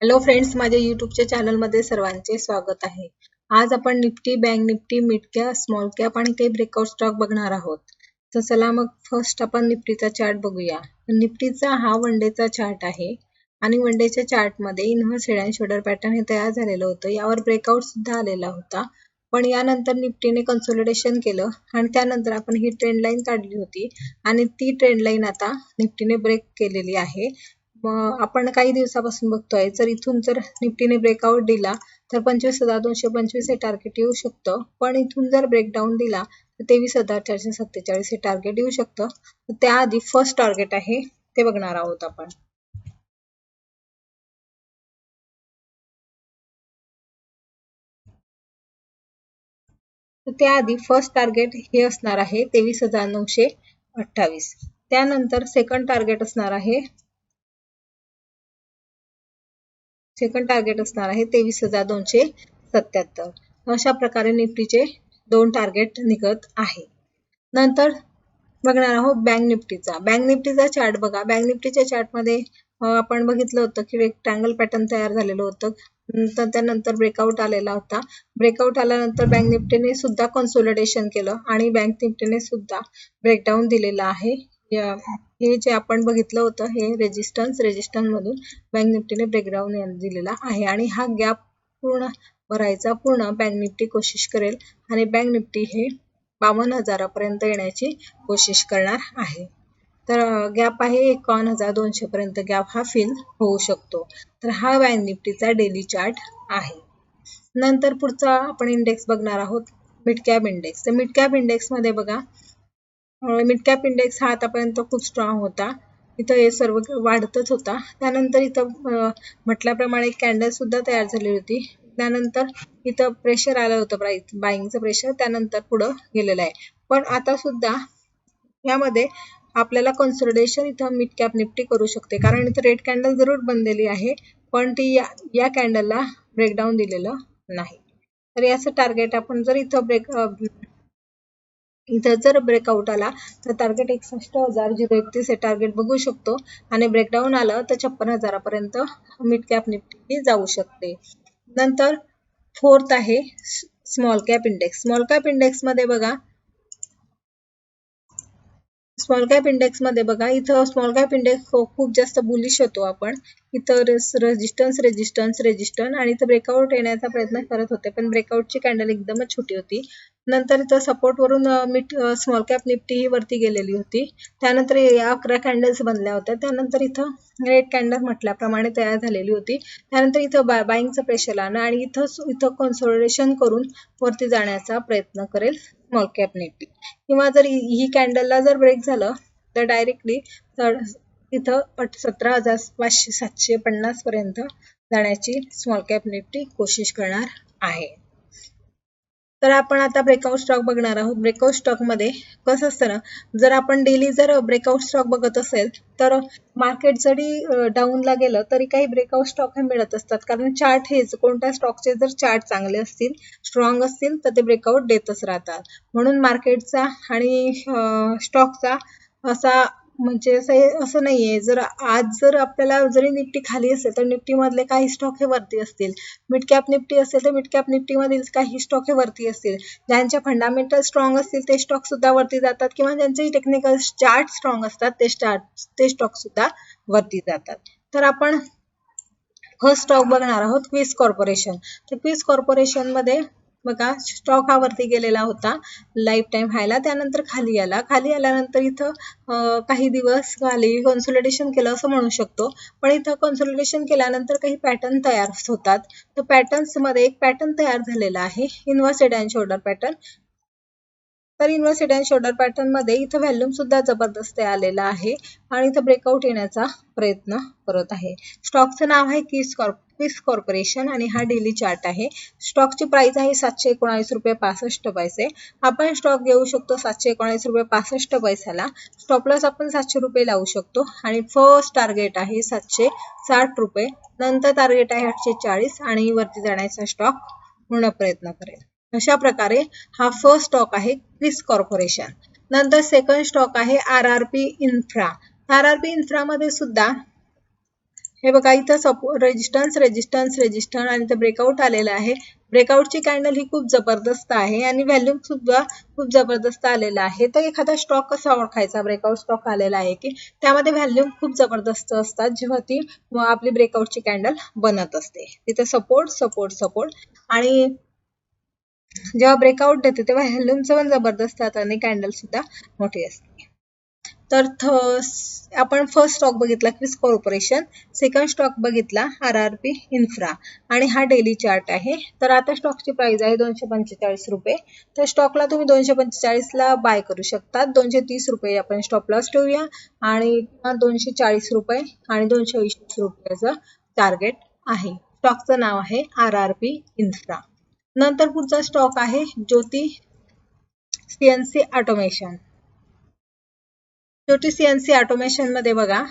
Hello friends, माझ्या युट्यूबच्या चॅनलमध्ये सर्वांचे स्वागत आहे. आज आपण Nifty, bank Nifty, mid cap, small cap आणि काही ब्रेकआउट स्टॉक बघणार आहोत. तर चला मग फर्स्ट आपण निफ्टीचा चार्ट बघूया. निफ्टीचा हा वन डेचा चार्ट आहे आणि वन डेच्या चार्टमध्ये inverse head and shoulder pattern हे तयार झालेलं होतं. यावर ब्रेकआउट सुद्धा आलेला होता, पण यानंतर निफ्टीने कन्सोलिडेशन केलं आणि त्यानंतर आपण ही ट्रेंड लाईन काढली होती आणि ती ट्रेंड लाईन आता निफ्टीने ब्रेक केलेली आहे. आपण काही दिवसापासून बघतोय, जर इथून जर निफ्टीने ब्रेकआउट दिला तर 25,225 हे टार्गेट येऊ शकतं, पण इथून जर ब्रेकडाऊन दिला तर 23,447 हे टार्गेट येऊ शकतं. त्याआधी फर्स्ट टार्गेट आहे ते बघणार आहोत आपण. त्याआधी फर्स्ट टार्गेट हे असणार आहे 23,928. त्यानंतर सेकंड टार्गेट असणार आहे 23,277. अशा प्रकारे निफ्टीचे दोन टार्गेट निघत आहे. नंतर बघणार आहोत बँक निफ्टीचा. बँक निफ्टीचा चार्ट बघा. बँक निफ्टीच्या चार्टमध्ये आपण बघितलं होतं की रेक्टँगल पॅटर्न तयार झालेलं होतं. त्यानंतर ब्रेकआउट आलेला होता. ब्रेकआउट आल्यानंतर बँक निफ्टीने सुद्धा कन्सोलिडेशन केलं आणि बँक निफ्टीने सुद्धा ब्रेकडाऊन दिलेला आहे. हे जे आपण बघितलं होतं हे रेजिस्टन्स मधून बँक निफ्टीने ब्रेकडाऊन दिलेला आहे आणि हा गॅप पूर्ण भरायचा पूर्ण बँक निफ्टी कोशिश करेल आणि बँक निफ्टी हे 52,000 पर्यंत येण्याची कोशिश करणार आहे. तर गॅप आहे 51,200 पर्यंत गॅप हा फिल होऊ शकतो. तर हा बँक निफ्टीचा डेली चार्ट आहे. नंतर पुढचा आपण इंडेक्स बघणार आहोत मिड कॅप इंडेक्स. तर मिड कॅप इंडेक्स मध्ये बघा, मिड कॅप इंडेक्स हा आतापर्यंत खूप स्ट्रॉंग होता. इथं हे सर्व वाढतच होता. त्यानंतर इथं म्हटल्याप्रमाणे कॅन्डल सुद्धा तयार झाली होती. त्यानंतर इथं प्रेशर आलं होतं, बाईंगचं प्रेशर, त्यानंतर पुढं गेलेलं आहे. पण आता सुद्धा यामध्ये आपल्याला कन्सोलिडेशन इथं मिड कॅप निफ्टी करू शकते, कारण इथं रेड कॅन्डल जरूर बनलेली आहे, पण ती या कॅन्डलला ब्रेकडाऊन दिलेलं नाही. तर याचं टार्गेट आपण जर इथं जर ब्रेकआउट आला तर टार्गेट 61,031 हे टार्गेट बघू शकतो आणि ब्रेकडाऊन आलं तर 56,000 पर्यंत मिड कॅप निफ्टी जाऊ शकते. नंतर फोर्थ आहे small cap index. Small cap index मध्ये बघा, स्मॉल कॅप इंडेक्स मध्ये बघा, इथं स्मॉल कॅप इंडेक्स खूप जास्त बुलिश होतो. आपण इथं रेजिस्टन्स आणि इथं ब्रेकआउट येण्याचा प्रयत्न करत होते, पण ब्रेकआउटची कॅन्डल एकदमच छोटी होती. नंतर इथं सपोर्ट वरून स्मॉल कॅप निफ्टी ही वरती गेलेली होती. त्यानंतर या 11 कॅन्डल्स बनल्या होत्या. त्यानंतर इथं रेड कॅन्डल म्हटल्याप्रमाणे तयार झालेली होती. त्यानंतर इथं बाईंगचं प्रेशर आलं आणि इथं कन्सोलिडेशन करून वरती जाण्याचा प्रयत्न करेल स्मॉल कॅप निफ्टी. किंवा जर ही कॅन्डलला जर ब्रेक झालं तर डायरेक्टली इथं 17,750 पर्यंत जाण्याची स्मॉल कॅप निफ्टी कोशिश करणार आहे. तर आपण आता ब्रेकआउट स्टॉक बघणार आहोत. ब्रेकआउट स्टॉक मध्ये कसं असतं ना, जर आपण डेली जर ब्रेकआउट स्टॉक बघत असेल तर मार्केट जरी डाऊनला गेलं तरी काही ब्रेकआउट स्टॉक हे मिळत असतात, कारण चार्ट हेच कोणत्या स्टॉकचे जर चार्ट चांगले असतील, स्ट्रॉंग असतील तर ते ब्रेकआउट देतच राहतात. म्हणून मार्केटचा आणि स्टॉकचा असा म्हणजे असं नाहीये, जर आज जर आपल्याला जरी निफ्टी खाली असेल तर निफ्टी मधले काही स्टॉक हे वरती असतील, मिड कॅप निफ्टी असेल तर मिड कॅप निफ्टी मधील काही स्टॉक हे वरती असतील. ज्यांचे फंडामेंटल स्ट्रॉंग असतील ते स्टॉक सुद्धा वरती जातात, किंवा ज्यांचे टेक्निकल चार्ट स्ट्रॉंग असतात ते स्टॉक सुद्धा वरती जातात. तर आपण फर्स्ट स्टॉक बघणार आहोत क्विस कॉर्पोरेशन. तर क्विस कॉर्पोरेशन मध्ये बघा, स्टॉक हा वरती गेलेला होता लाईफ टाइम हायला, त्यानंतर खाली आल्यानंतर इथं काही दिवस खाली कन्सोलिडेशन केलं असं म्हणू शकतो. पण इथं कन्सोलिडेशन केल्यानंतर काही पॅटर्न तयार होतात. तर पॅटर्न्स मध्ये एक पॅटर्न तयार झालेला आहे inverse head and shoulder pattern. तर inverse head and shoulder pattern मध्ये इथं व्हॉल्यूम सुद्धा जबरदस्त आलेला आहे आणि इथं ब्रेकआउट येण्याचा प्रयत्न करत आहे. स्टॉकचं नाव आहे क्विस कॉर्पोरेशन आणि हा डेली चार्ट आहे. स्टॉकची प्राइस आहे 719 रुपये 65 पैसे. आपण स्टॉक घेऊ शकतो 719 रुपये 65 पैशाला. स्टॉप लॉस आपण 700 रुपये लावू शकतो आणि फर्स्ट टार्गेट आहे 760 रुपये. नंतर टार्गेट आहे 840 आणि वरती जाण्याचा स्टॉक पूर्ण प्रयत्न करेल. अशा प्रकारे हा फर्स्ट स्टॉक आहे क्विस कॉर्पोरेशन. नंतर सेकंड स्टॉक आहे RRP इन्फ्रा. RRP इन्फ्रा मध्ये सुद्धा हे बघा इथं रेजिस्टन्स आणि इथं ब्रेकआउट आलेलं आहे. ब्रेकआउटची कॅन्डल ही खूप जबरदस्त आहे आणि व्हॅल्यूम सुद्धा खूप जबरदस्त आलेला आहे. तर एखादा स्टॉक कसा ओळखायचा, ब्रेकआउट स्टॉक आलेला आहे की त्यामध्ये व्हॅल्यूम खूप जबरदस्त असतात जेव्हा ती आपली ब्रेकआउटची कॅन्डल बनत असते. तिथे सपोर्ट आणि जेव्हा ब्रेकआउट देते तेव्हा व्हॅल्यूमचं पण जबरदस्त असतात आणि कॅन्डल सुद्धा मोठी असते. तर आपण फर्स्ट स्टॉक बघितला क्विस कॉर्पोरेशन, सेकंड स्टॉक बघितला RRP इन्फ्रा आणि हा डेली चार्ट आहे. तर आता स्टॉकची प्राइस आहे 245 रुपये. तर स्टॉकला तुम्ही 245 ला बाय करू शकता. 230 रुपये आपण स्टॉप लॉस ठेवूया आणि 240 रुपये आणि 220 रुपयाचं टार्गेट आहे. स्टॉकचं नाव आहे RRP इन्फ्रा. नंतर पुढचा स्टॉक आहे ज्योती CNC ऑटोमेशन. ज्योती CNC ऑटोमेशन मध्ये बघा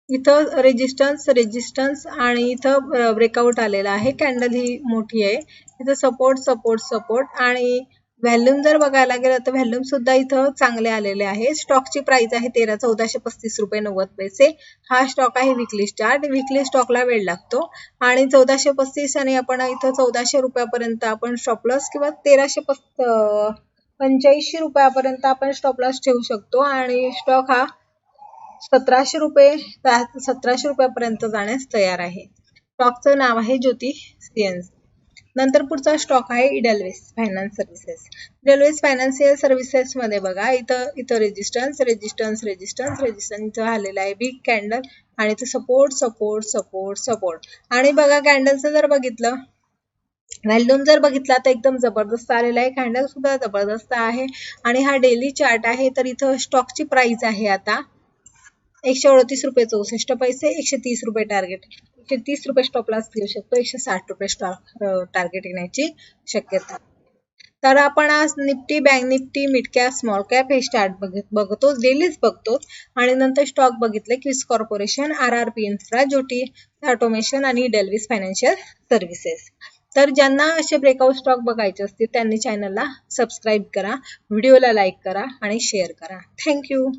इथं रेजिस्टन्स आणि इथं ब्रेकआउट आलेला आहे. कॅन्डल ही मोठी आहे. इथं सपोर्ट आणि व्हॅल्यूम जर बघायला गेलं तर व्हॅल्यूम सुद्धा इथं चांगले आलेले आहे. स्टॉकची प्राइस आहे 1435 रुपये 90 पैसे. हा स्टॉक आहे विकली चार्ट. विकली स्टॉकला वेळ लागतो आणि 1435 आणि आपण इथं 1400 रुपयापर्यंत आपण स्टॉप लॉस किंवा 1385 रुपयापर्यंत आपण स्टॉप लॉस ठेवू शकतो आणि स्टॉक हा 1700 रुपयापर्यंत जाण्यास तयार आहे. स्टॉकचं नाव आहे ज्योती CNC. नंतर पुढचा स्टॉक आहे इडलवेस फायनान्स सर्व्हिसेस. इडलवेस फायनान्शियल सर्व्हिसेस मध्ये बघा इथं रेजिस्टन्स इथं आलेला आहे बिग कॅन्डल आणि इथं सपोर्ट आणि बघा कॅन्डलचं जर बघितलं व्हॅल्यूम जर बघितला तर एकदम जबरदस्त आलेला आहे. कॅन्डल सुद्धा जबरदस्त आहे आणि हा डेली चार्ट आहे. तर इथं स्टॉकची प्राइस आहे आता 138 रुपये 64 पैसे. 130 रुपये टार्गेट, 130 रुपये स्टॉप लॉस घेऊ शकतो. 160 रुपये टार्गेट येण्याची शक्यता. तर आपण आज Nifty, bank Nifty, mid cap, small cap हे चार्ट बघतो, डेलीच बघतो आणि नंतर स्टॉक बघितले क्विस कॉर्पोरेशन, RRP इन्फ्रा, ज्योती ऑटोमेशन आणि इडलवेस फायनान्शियल सर्व्हिसेस. तर ज्यांना असे ब्रेकआउट स्टॉक बघायचे असतील त्यांनी चॅनलला सबस्क्राईब करा, व्हिडिओला लाईक करा आणि शेअर करा. थँक्यू.